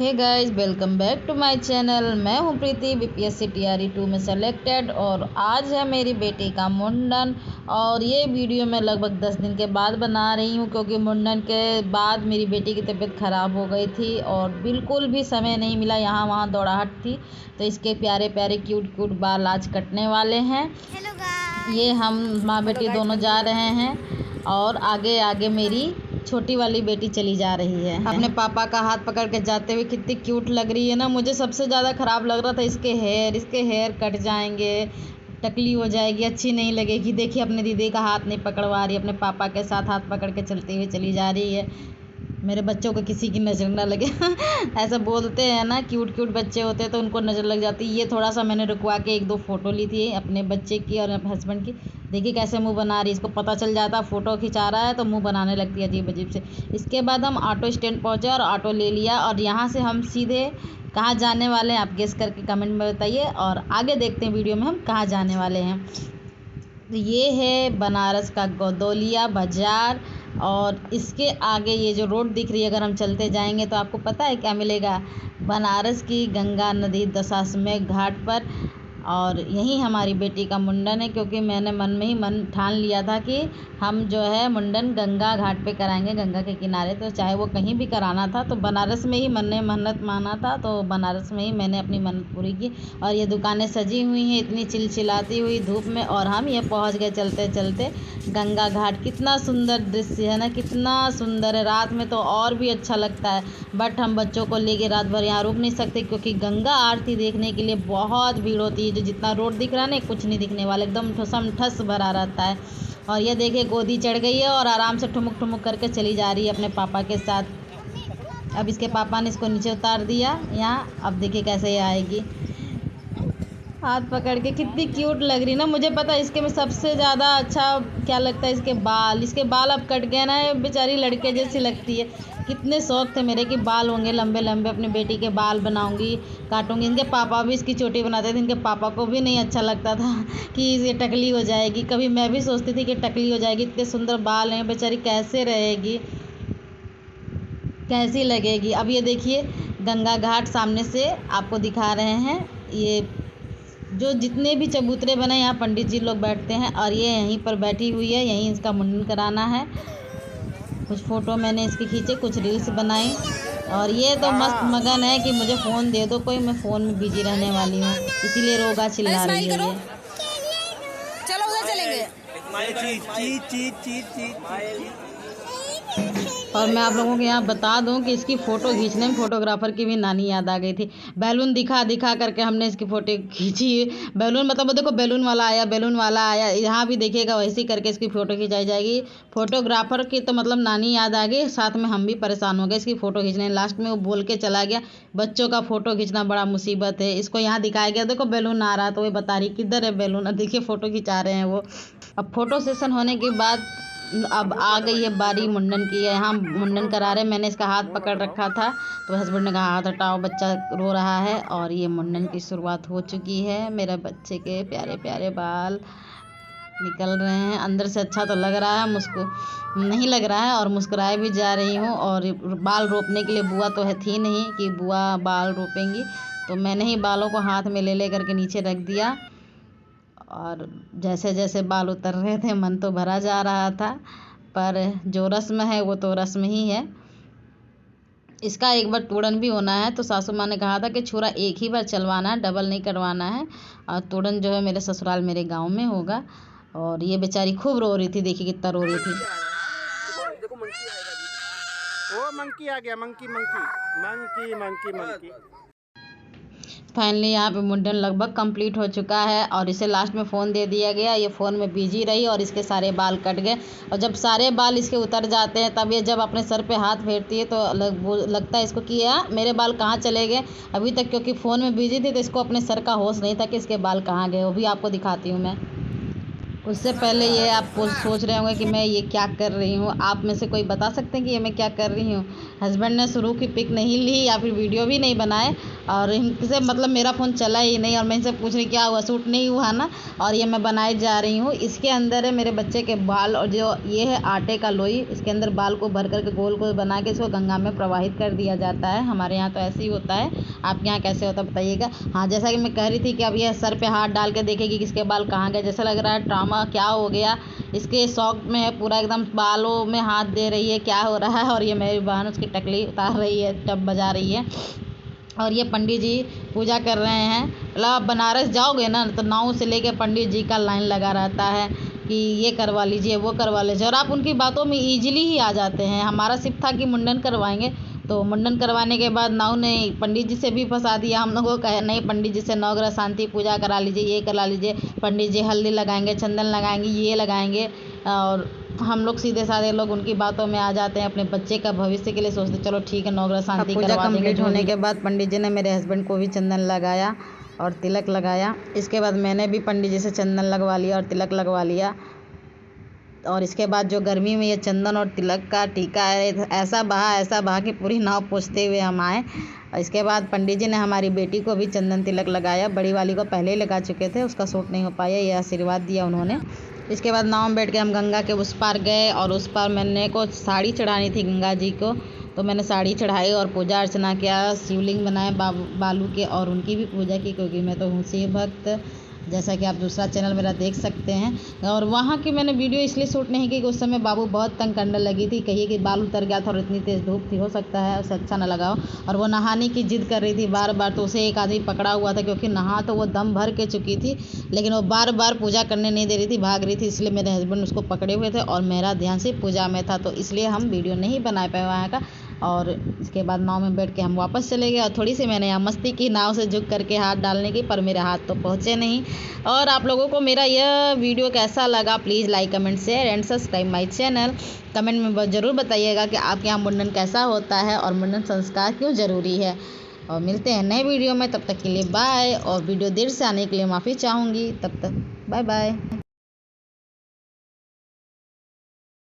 Hey guys, welcome back to my channel. मैं हूं प्रीति, BPSC TRE 2 में सेलेक्टेड और आज है मेरी बेटी का मुंडन। और ये वीडियो मैं लगभग 10 दिन के बाद बना रही हूं क्योंकि मुंडन के बाद मेरी बेटी की तबीयत ख़राब हो गई थी और बिल्कुल भी समय नहीं मिला, यहाँ वहाँ दौड़ाहट थी। तो इसके प्यारे प्यारे क्यूट बाल आज कटने वाले हैं। ये हम माँ बेटी दोनों जा रहे हैं और आगे आगे मेरी छोटी वाली बेटी चली जा रही है। अपने पापा का हाथ पकड़ के जाते हुए कितनी क्यूट लग रही है ना। मुझे सबसे ज़्यादा ख़राब लग रहा था इसके हेयर कट जाएंगे, टकली हो जाएगी, अच्छी नहीं लगेगी। देखिए अपने दीदी का हाथ नहीं पकड़वा रही, अपने पापा के साथ हाथ पकड़ के चलते हुए चली जा रही है। मेरे बच्चों को किसी की नज़र ना लगे ऐसा बोलते हैं ना, क्यूट बच्चे होते हैं तो उनको नज़र लग जाती है। ये थोड़ा सा मैंने रुकवा के 1-2 फ़ोटो ली थी अपने बच्चे की और अपने हस्बैंड की। देखिए कैसे मुंह बना रही है, इसको पता चल जाता फ़ोटो खिंचा रहा है तो मुंह बनाने लगती है अजीब से। इसके बाद हम ऑटो स्टैंड पहुँचे और ऑटो ले लिया और यहाँ से हम सीधे कहाँ जाने वाले हैं आप गेस करके कमेंट में बताइए और आगे देखते हैं वीडियो में हम कहाँ जाने वाले हैं। तो ये है बनारस का गौदौलिया बाज़ार और इसके आगे ये जो रोड दिख रही है, अगर हम चलते जाएंगे तो आपको पता है क्या मिलेगा? बनारस की गंगा नदी दशाश्वमेध घाट पर। और यहीं हमारी बेटी का मुंडन है क्योंकि मैंने मन में ही ठान लिया था कि हम जो है मुंडन गंगा घाट पे कराएंगे, गंगा के किनारे। तो चाहे वो कहीं भी कराना था तो बनारस में ही मैंने मन्नत माना था, तो बनारस में ही मैंने अपनी मन्नत पूरी की। और ये दुकानें सजी हुई हैं इतनी चिलचिलाती हुई धूप में और हम ये पहुंच गए चलते चलते गंगा घाट। कितना सुंदर दृश्य है ना, कितना सुंदर है। रात में तो और भी अच्छा लगता है, बट हम बच्चों को लेके रात भर यहाँ रुक नहीं सकते क्योंकि गंगा आरती देखने के लिए बहुत भीड़ होती है। जो जितना रोड दिख रहा है ना, कुछ नहीं दिखने वाला, एकदम ठसम ठस भरा रहता है। और ये देखिए गोदी चढ़ गई है और आराम से ठुमुक करके चली जा रही है अपने पापा के साथ। अब इसके पापा ने इसको नीचे उतार दिया यहाँ, अब देखिए कैसे ये आएगी हाथ पकड़ के। कितनी क्यूट लग रही ना। मुझे पता है इसके में सबसे ज़्यादा अच्छा क्या लगता है, इसके बाल अब कट गए ना, बेचारी लड़के जैसी लगती है। कितने शौक थे मेरे कि बाल होंगे लंबे लंबे, अपनी बेटी के बाल बनाऊंगी, काटूंगी। इनके पापा भी इसकी चोटी बनाते थे, इनके पापा को भी नहीं अच्छा लगता था कि ये टकली हो जाएगी। कभी मैं भी सोचती थी कि टकली हो जाएगी, इतने सुंदर बाल हैं, बेचारी कैसे रहेगी, कैसी लगेगी। अब ये देखिए गंगा घाट सामने से आपको दिखा रहे हैं। ये जो जितने भी चबूतरे बने यहाँ पंडित जी लोग बैठते हैं और ये यहीं पर बैठी हुई है, यहीं इसका मुंडन कराना है। कुछ फ़ोटो मैंने इसकी खींचे, कुछ रील्स बनाई और ये तो मस्त मगन है कि मुझे फ़ोन दे दो कोई, मैं फ़ोन में बिजी रहने वाली हूँ, इसीलिए रोगा चिल्ला रही है ये। चलो उधर चलेंगे। और मैं आप लोगों को यहाँ बता दूँ कि इसकी फ़ोटो खींचने में फ़ोटोग्राफ़र की भी नानी याद आ गई थी। बैलून दिखा करके हमने इसकी फ़ोटो खींची। बैलून मतलब वो देखो बैलून वाला आया, यहाँ भी देखिएगा वैसे ही करके इसकी फ़ोटो खिंचाई जाएगी। फ़ोटोग्राफ़र की तो मतलब नानी याद आ गई, साथ में हम भी परेशान हो गए इसकी फ़ोटो खींचने। लास्ट में वो बोल के चला गया, बच्चों का फ़ोटो खींचना बड़ा मुसीबत है। इसको यहाँ दिखाया गया, देखो बैलून आ रहा, तो वो बता रही किधर है बैलून। अब देखिए फ़ोटो खिंचा रहे हैं वो। अब फ़ोटो सेशन होने के बाद अब आ गई है बारी मुंडन की। यहाँ मुंडन करा रहे, मैंने इसका हाथ पकड़ रखा था तो हस्बैंड ने कहा हाथ हटाओ, बच्चा रो रहा है। और ये मुंडन की शुरुआत हो चुकी है। मेरे बच्चे के प्यारे प्यारे बाल निकल रहे हैं। अंदर से अच्छा तो लग रहा है, नहीं लग रहा है और मुस्कुराए भी जा रही हूँ। और बाल रोपने के लिए बुआ तो थी नहीं कि बुआ बाल रोपेंगी, तो मैंने ही बालों को हाथ में ले करके नीचे रख दिया। और जैसे जैसे बाल उतर रहे थे मन तो भरा जा रहा था, पर जो रस्म है वो तो रस्म ही है। इसका एक बार तोड़न भी होना है, तो सासू माँ ने कहा था कि छुरा एक ही बार चलवाना है, डबल नहीं करवाना है। और तोड़न जो है मेरे ससुराल मेरे गांव में होगा। और ये बेचारी खूब रो रही थी, देखिए कितना रो रही थी। देखो मंकी आएगा जी। ओ मंकी आ गया, मंकी। फाइनली यहाँ पे मुंडन लगभग कंप्लीट हो चुका है और इसे लास्ट में फ़ोन दे दिया गया। ये फ़ोन में बिजी रही और इसके सारे बाल कट गए। और जब सारे बाल इसके उतर जाते हैं तब ये जब अपने सर पे हाथ फेरती है तो लगता है इसको कि यार मेरे बाल कहाँ चले गए अभी तक, क्योंकि फ़ोन में बिजी थी तो इसको अपने सर का होश नहीं था कि इसके बाल कहाँ गए। वो भी आपको दिखाती हूँ मैं। उससे पहले ये आप सोच रहे होंगे कि मैं ये क्या कर रही हूँ। आप में से कोई बता सकते हैं कि ये मैं क्या कर रही हूँ? हस्बैंड ने शुरू की पिक नहीं ली या फिर वीडियो भी नहीं बनाए और इनसे मतलब मेरा फ़ोन चला ही नहीं और मैं इनसे पूछ रही क्या हुआ, सूट नहीं हुआ ना। और ये मैं बनाए जा रही हूँ। इसके अंदर है मेरे बच्चे के बाल और जो ये है आटे का लोई, इसके अंदर बाल को भर करके गोल गोल बना के इसको गंगा में प्रवाहित कर दिया जाता है। हमारे यहाँ तो ऐसे ही होता है, आपके यहाँ कैसे होता है बताइएगा। हाँ, जैसा कि मैं कह रही थी कि अब ये सर पे हाथ डाल के देखेगी किसके बाल कहाँ गए, जैसा लग रहा है ड्रामा क्या हो गया। इसके शौक में है पूरा, एकदम बालों में हाथ दे रही है क्या हो रहा है। और ये मेरी बहन उसकी टकली उतार रही है, टब बजा रही है। और ये पंडित जी पूजा कर रहे हैं। मतलब आप बनारस जाओगे ना तो नाव से लेके पंडित जी का लाइन लगा रहता है कि ये करवा लीजिए वो करवा लीजिए, और आप उनकी बातों में ईजिली ही आ जाते हैं। हमारा सिर्फ था कि मुंडन करवाएंगे, तो मुंडन करवाने के बाद नाव ने पंडित जी से भी फंसा दिया हम लोगों को। कहे नहीं, पंडित जी से नवग्रह शांति पूजा करा लीजिए, ये करा लीजिए। पंडित जी हल्दी लगाएंगे, चंदन लगाएंगे, ये लगाएंगे। और हम लोग सीधे साधे लोग उनकी बातों में आ जाते हैं, अपने बच्चे का भविष्य के लिए सोचते चलो ठीक है नवग्रह शांति करवा देंगे। पूजा कंप्लीट होने के बाद पंडित जी ने मेरे हस्बैंड को भी चंदन लगाया और तिलक लगाया। इसके बाद मैंने भी पंडित जी से चंदन लगवा लिया और तिलक लगवा लिया। और इसके बाद जो गर्मी में ये चंदन और तिलक का टीका है, ऐसा बहा कि पूरी नाव पोंछते हुए हम आए। और इसके बाद पंडित जी ने हमारी बेटी को भी चंदन तिलक लगाया। बड़ी वाली को पहले ही लगा चुके थे, उसका सूट नहीं हो पाया, ये आशीर्वाद दिया उन्होंने। इसके बाद नाव में बैठ के हम गंगा के उस पार गए और उस पार मैंने को साड़ी चढ़ानी थी गंगा जी को, तो मैंने साड़ी चढ़ाई और पूजा अर्चना किया। शिवलिंग बनाए बालू के और उनकी भी पूजा की, क्योंकि मैं तो हूँ शिव भक्त, जैसा कि आप दूसरा चैनल मेरा देख सकते हैं। और वहाँ की मैंने वीडियो इसलिए शूट नहीं की कि उस समय बाबू बहुत तंग करने लगी थी, कहिए कि बाल उतर गया था और इतनी तेज़ धूप थी, हो सकता है उसे अच्छा ना लगा हो। और वो नहाने की जिद कर रही थी बार बार, तो उसे एक आदमी पकड़ा हुआ था, क्योंकि नहा तो वो दम भर के चुकी थी, लेकिन वो बार बार पूजा करने नहीं दे रही थी, भाग रही थी। इसलिए मेरे हस्बैंड उसको पकड़े हुए थे और मेरा ध्यान सिर्फ पूजा में था, तो इसलिए हम वीडियो नहीं बना पाए वहाँ का। और इसके बाद नाव में बैठ के हम वापस चले गए और थोड़ी सी मैंने यहाँ मस्ती की नाव से झुक करके हाथ डालने की, पर मेरे हाथ तो पहुँचे नहीं। और आप लोगों को मेरा यह वीडियो कैसा लगा please like comment share and subscribe my channel. Comment में ज़रूर बताइएगा कि आपके यहाँ मुंडन कैसा होता है और मुंडन संस्कार क्यों ज़रूरी है। और मिलते हैं नए वीडियो में, तब तक के लिए बाय। और वीडियो देर से आने के लिए माफ़ी चाहूँगी, तब तक बाय बाय।